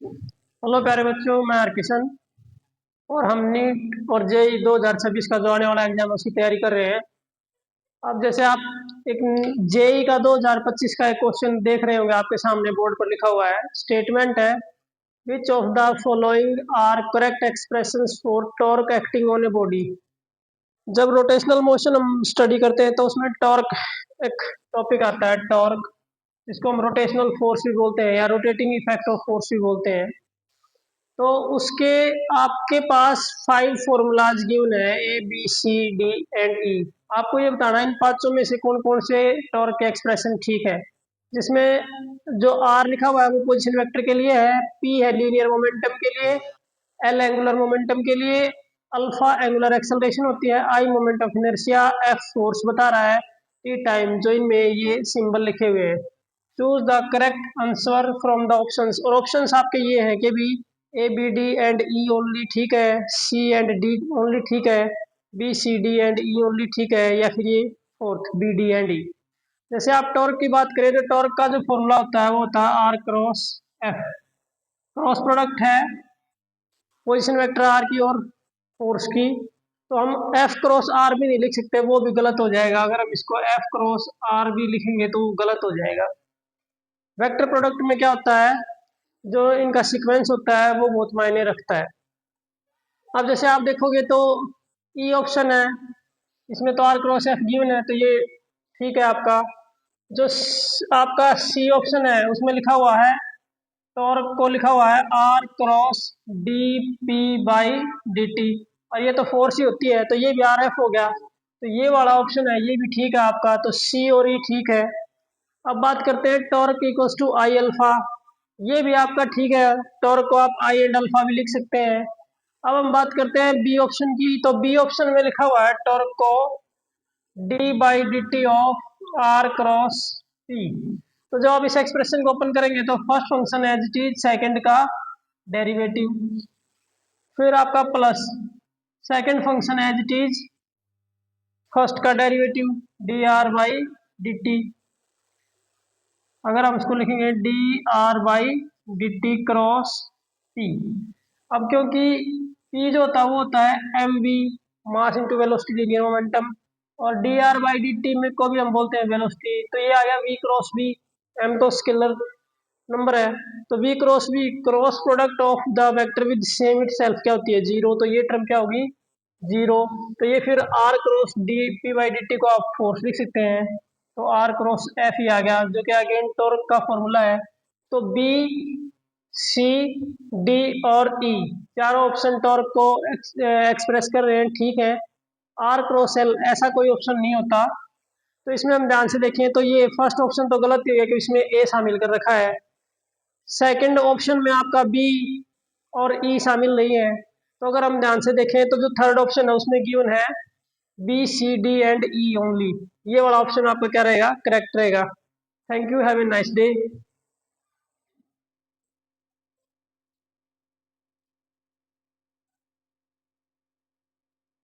Hello प्यारे बच्चों, मैं हरकिशन और हम नीट और जेई 2026 का जो आने वाला एग्जाम है उसकी तैयारी कर रहे हैं। अब जैसे आप एक जेई का 2025 का एक क्वेश्चन देख रहे होंगे, आपके सामने बोर्ड पर लिखा हुआ है। स्टेटमेंट है, which of the following are correct expressions for torque acting on a body. जब रोटेशनल मोशन हम स्टडी करते हैं तो उसमें टॉर्क एक टॉपिक आता है, टॉर्क, जिसको हम रोटेशनल फोर्स भी बोलते हैं या रोटेटिंग इफेक्ट ऑफ फोर्स भी बोलते हैं। तो उसके आपके पास 5 फॉर्मूलाज गिवन है, A B C D and E. आपको ये बताना है इन पांचों में से कौन कौन से टॉर्क के एक्सप्रेशन ठीक है। जिसमें जो आर लिखा हुआ है वो पोजीशन वेक्टर के लिए है, पी है लीनियर मोमेंटम के लिए, एल एंगुलर मोमेंटम के लिए, अल्फा एंगुलर एक्सेलरेशन होती है, I moment of inertia, F force बता रहा है, टी टाइम, जो इनमें ये सिंबल लिखे हुए हैं। Choose the correct answer from the options. और ऑप्शंस आपके ये हैं कि भी A B D and E only ठीक है, सी एंड डी ओनली ठीक है, B C D and E only ठीक है, या फिर ये fourth B D and E. जैसे आप टॉर्क की बात करें तो टॉर्क का जो फॉर्मूला होता है वो होता है R cross F. Cross product है पोजीशन वेक्टर आर की और फोर्स की। तो हम एफ क्रॉस आर भी नहीं लिख सकते, वो भी गलत हो जाएगा। अगर हम इसको एफ क्रॉस आर भी लिखेंगे तो वो गलत हो जाएगा। वेक्टर प्रोडक्ट में क्या होता है, जो इनका सीक्वेंस होता है वो बहुत मायने रखता है। अब जैसे आप देखोगे तो ई ऑप्शन है, इसमें तो आर क्रॉस एफ गिवन है तो ये ठीक है आपका। जो आपका सी ऑप्शन है उसमें लिखा हुआ है, टॉर्क को लिखा हुआ है R cross D P by D T, और ये तो फोर्स ही होती है तो ये भी आर एफ हो गया। तो ये वाला ऑप्शन है ये भी ठीक है आपका, तो सी और ई ठीक है। अब बात करते हैं torque equals to I alpha, ये भी आपका ठीक है। टॉर्क को आप आई एंड अल्फा भी लिख सकते हैं। अब हम बात करते हैं बी ऑप्शन की, तो बी ऑप्शन में लिखा हुआ है टॉर्क को d by D t of r cross p. तो जब आप इस एक्सप्रेशन को ओपन करेंगे तो first function as it is, second का डेरिवेटिव, फिर आपका plus second function as it is, first का derivative d r by D t. अगर हम इसको लिखेंगे d r by D t cross p. अब क्योंकि पी जो होता है वो होता है m v, mass into velocity linear momentum, और D r by D T में को भी हम बोलते हैं वेलोसिटी, तो ये आ गया वी क्रॉस वी। एम तो स्केलर नंबर है, तो v cross v, cross product of the vector with same itself क्या होती है, जीरो। तो ये टर्म क्या होगी, जीरो। तो ये फिर r cross D P by D t को आप फोर्स लिख सकते हैं, तो आर क्रॉस एफ ही आ गया, जो कि अगेन टॉर्क का फॉर्मूला है। तो बी सी डी और ई चारों ऑप्शन टॉर्क को एक्सप्रेस कर रहे हैं, ठीक है। आर क्रॉस एल ऐसा कोई ऑप्शन नहीं होता। तो इसमें हम ध्यान से देखें तो ये फर्स्ट ऑप्शन तो गलत ही है कि इसमें ए शामिल कर रखा है। सेकंड ऑप्शन में आपका बी और ई शामिल नहीं है। तो अगर हम ध्यान से देखें तो जो थर्ड ऑप्शन है उसमें गिवन है B C D and E only. ये वाला ऑप्शन आपका क्या रहेगा, करेक्ट रहेगा। Thank you, have a nice day.